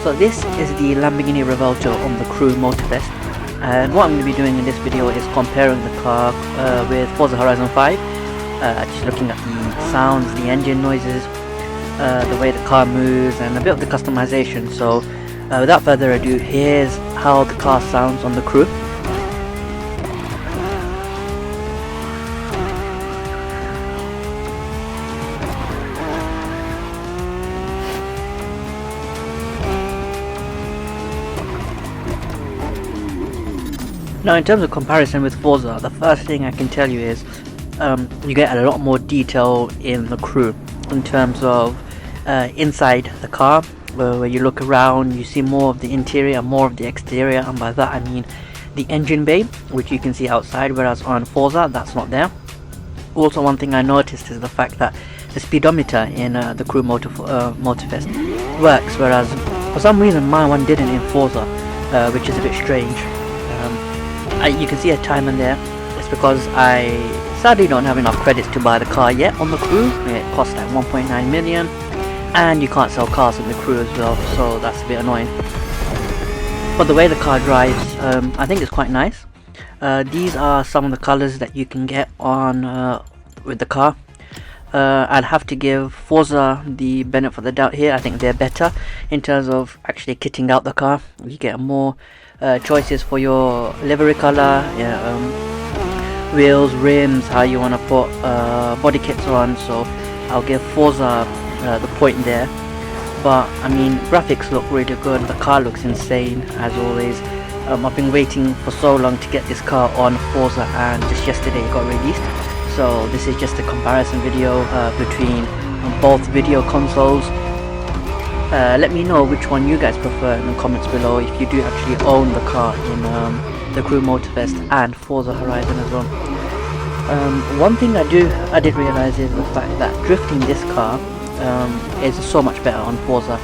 So this is the Lamborghini Revuelto on the Crew Motorfest, and what I'm going to be doing in this video is comparing the car with Forza Horizon 5, just looking at the sounds, the engine noises, the way the car moves, and a bit of the customization. So without further ado, here's how the car sounds on the Crew. Now, in terms of comparison with Forza, the first thing I can tell you is you get a lot more detail in the Crew in terms of inside the car, where you look around, you see more of the interior, more of the exterior, and by that I mean the engine bay, which you can see outside, whereas on Forza that's not there. Also, one thing I noticed is the fact that the speedometer in the Crew Motorfest works, whereas for some reason my one didn't in Forza, which is a bit strange. You can see a timer there. It's because I sadly don't have enough credits to buy the car yet on the Crew. It costs like 1.9 million, and you can't sell cars in the Crew as well, so that's a bit annoying. But the way the car drives, I think it's quite nice. These are some of the colors that you can get on with the car. I'd have to give Forza the benefit of the doubt here. I think they're better in terms of actually kitting out the car. You get more choices for your livery color, wheels, rims, how you want to put body kits on. So I'll give Forza the point there. But I mean, graphics look really good. The car looks insane as always. I've been waiting for so long to get this car on Forza, and just yesterday it got released. So this is just a comparison video between both video consoles. Let me know which one you guys prefer in the comments below, if you do actually own the car in the Crew Motorfest and Forza Horizon as well. One thing I did realize is the fact that drifting this car is so much better on Forza.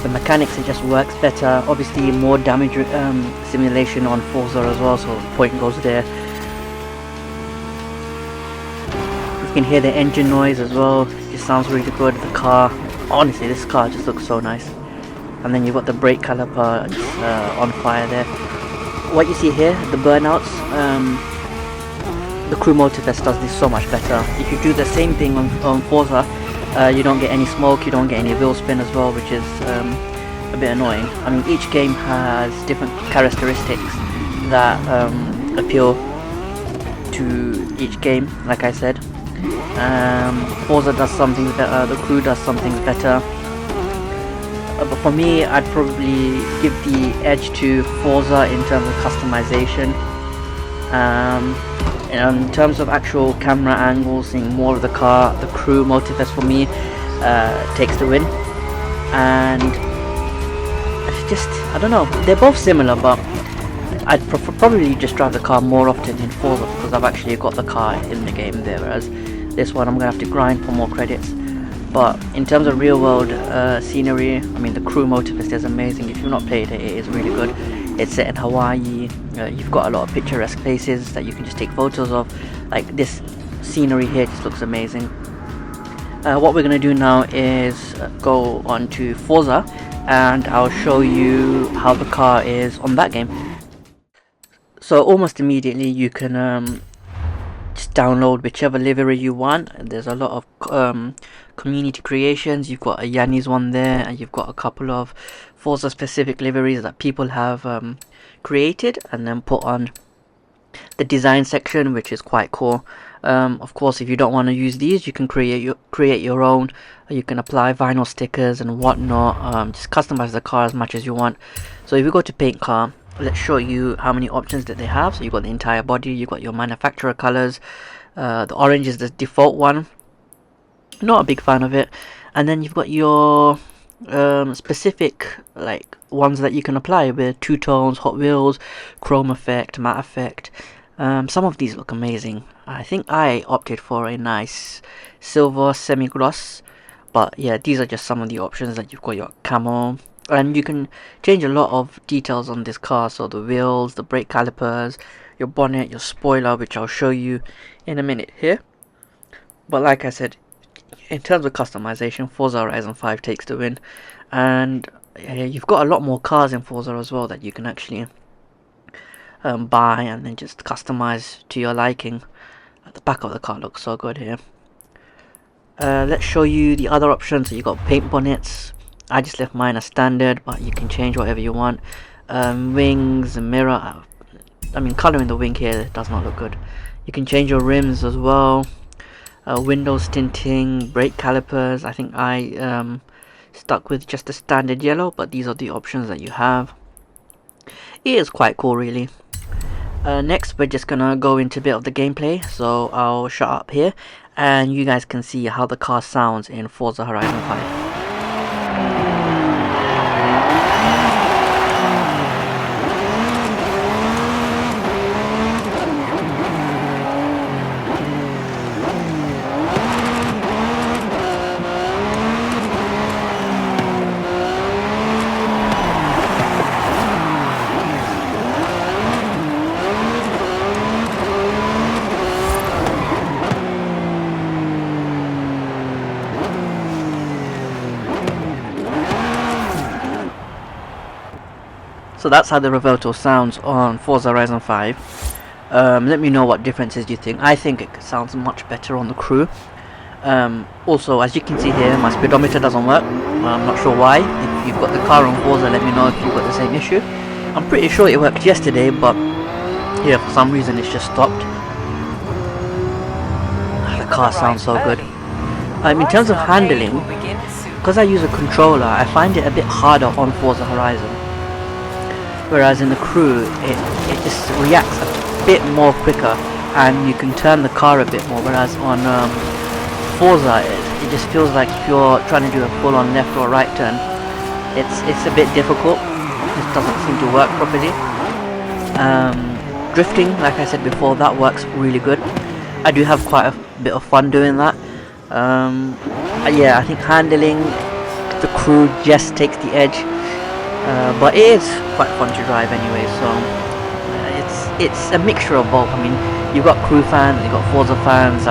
The mechanics, it just works better. Obviously more damage simulation on Forza as well, so the point goes there. You can hear the engine noise as well. It sounds really good. The car, honestly, this car just looks so nice. And then you've got the brake caliper just on fire there. What you see here, the burnouts, the Crew Motorfest does this so much better. If you do the same thing on Forza, you don't get any smoke, you don't get any wheel spin as well, which is a bit annoying. I mean, each game has different characteristics that appeal to each game, like I said. Forza does something better, the Crew does something better, but for me I'd probably give the edge to Forza in terms of customization. In terms of actual camera angles, seeing more of the car, the Crew Motorfest for me takes the win. And it's just, I don't know, they're both similar, but I'd probably just drive the car more often in Forza because I've actually got the car in the game there, whereas this one I'm gonna have to grind for more credits. But in terms of real world scenery, I mean, the Crew Motorfest is amazing. If you've not played it, it is really good. It's set in Hawaii. You've got a lot of picturesque places that you can just take photos of. Like this scenery here just looks amazing. What we're gonna do now is go on to Forza, and I'll show you how the car is on that game. So almost immediately you can just download whichever livery you want. There's a lot of community creations. You've got a Yanni's one there, and you've got a couple of Forza specific liveries that people have created and then put on the design section, which is quite cool. Of course, if you don't want to use these, you can create your own. You can apply vinyl stickers and whatnot. Just customize the car as much as you want. So if you go to paint car, let's show you how many options that they have. So you've got the entire body, you've got your manufacturer colors. The orange is the default one. Not a big fan of it. And then you've got your specific like ones that you can apply with two tones, Hot Wheels, chrome effect, matte effect. Some of these look amazing. I think I opted for a nice silver semi-gloss, but yeah, these are just some of the options. That you've got your camo, and you can change a lot of details on this car. So the wheels, the brake calipers, your bonnet, your spoiler, which I'll show you in a minute here. But like I said, in terms of customization, Forza Horizon 5 takes the win. And you've got a lot more cars in Forza as well that you can actually buy and then just customize to your liking. The back of the car looks so good here. Let's show you the other options. So you got paint bonnets. I just left mine as standard, but you can change whatever you want. Wings, mirror. I mean, colouring the wing here does not look good. You can change your rims as well. Windows tinting, brake calipers. I think I stuck with just the standard yellow, but these are the options that you have. It is quite cool, really. Next, we're just gonna go into a bit of the gameplay. So I'll shut up here, and you guys can see how the car sounds in Forza Horizon 5. So that's how the Revuelto sounds on Forza Horizon 5. Let me know what differences you think. I think it sounds much better on the crew. Also, as you can see here, my speedometer doesn't work. I'm not sure why. If you've got the car on Forza, let me know if you've got the same issue. I'm pretty sure it worked yesterday, but yeah, for some reason it's just stopped. The car sounds so good. In terms of handling, because I use a controller, I find it a bit harder on Forza Horizon. Whereas in the crew, it just reacts a bit more quicker, and you can turn the car a bit more. Whereas on Forza, it just feels like if you're trying to do a full-on left or right turn, it's a bit difficult. It just doesn't seem to work properly. Drifting, like I said before, that works really good. I do have quite a bit of fun doing that. Yeah, I think handling the crew just takes the edge. But it is quite fun to drive anyway, so it's a mixture of both. I mean, you've got crew fans, you've got Forza fans.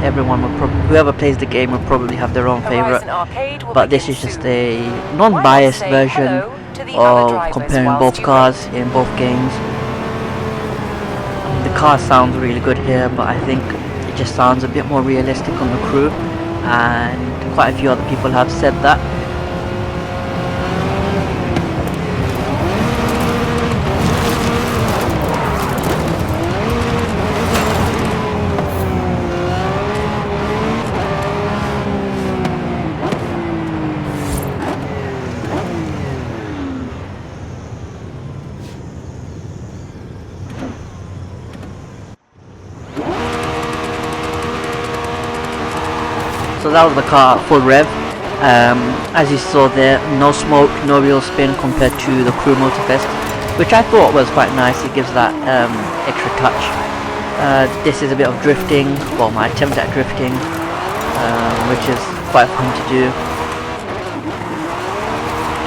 Everyone will whoever plays the game will probably have their own favorite. But this is just a non-biased version of comparing both cars in both games. I mean, the car sounds really good here, but I think it just sounds a bit more realistic on the crew, and quite a few other people have said that. So that was the car full rev. As you saw there, no smoke, no real spin compared to the crew Motorfest, which I thought was quite nice. It gives that extra touch. This is a bit of drifting, well, my attempt at drifting, which is quite fun to do.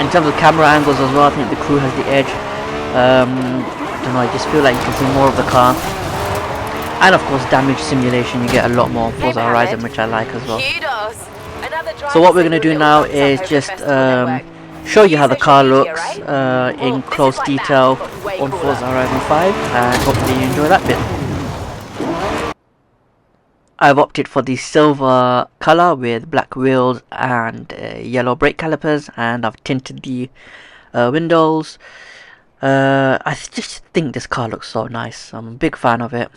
In terms of camera angles as well, I think the crew has the edge. I don't know, I just feel like you can see more of the car. And of course, damage simulation, you get a lot more Forza Horizon, which I like as well. So what we're going to do now is just show you how the car looks in close detail on Forza Horizon 5, and hopefully you enjoy that bit. I've opted for the silver colour with black wheels and yellow brake calipers, and I've tinted the windows. I just think this car looks so nice. I'm a big fan of it.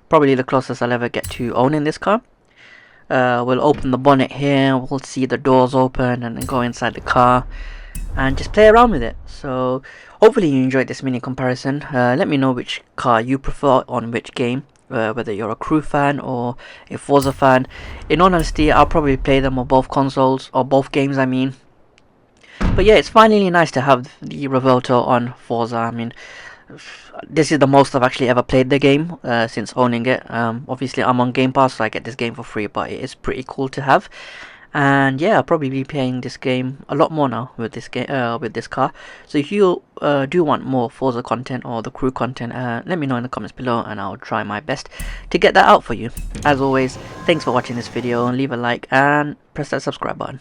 Probably the closest I'll ever get to owning this car. We'll open the bonnet here, we'll see the doors open and then go inside the car and just play around with it. So hopefully you enjoyed this mini comparison. Let me know which car you prefer on which game, whether you're a crew fan or a Forza fan. In all honesty, I'll probably play them on both consoles, or both games I mean. But yeah, it's finally nice to have the Revuelto on Forza. I mean, this is the most I've actually ever played the game since owning it. Obviously I'm on Game Pass, so I get this game for free, but it is pretty cool to have. And yeah, I'll probably be playing this game a lot more now with this game, with this car. So if you do want more Forza content or the crew content, let me know in the comments below, and I'll try my best to get that out for you. As always, thanks for watching this video, and leave a like and press that subscribe button.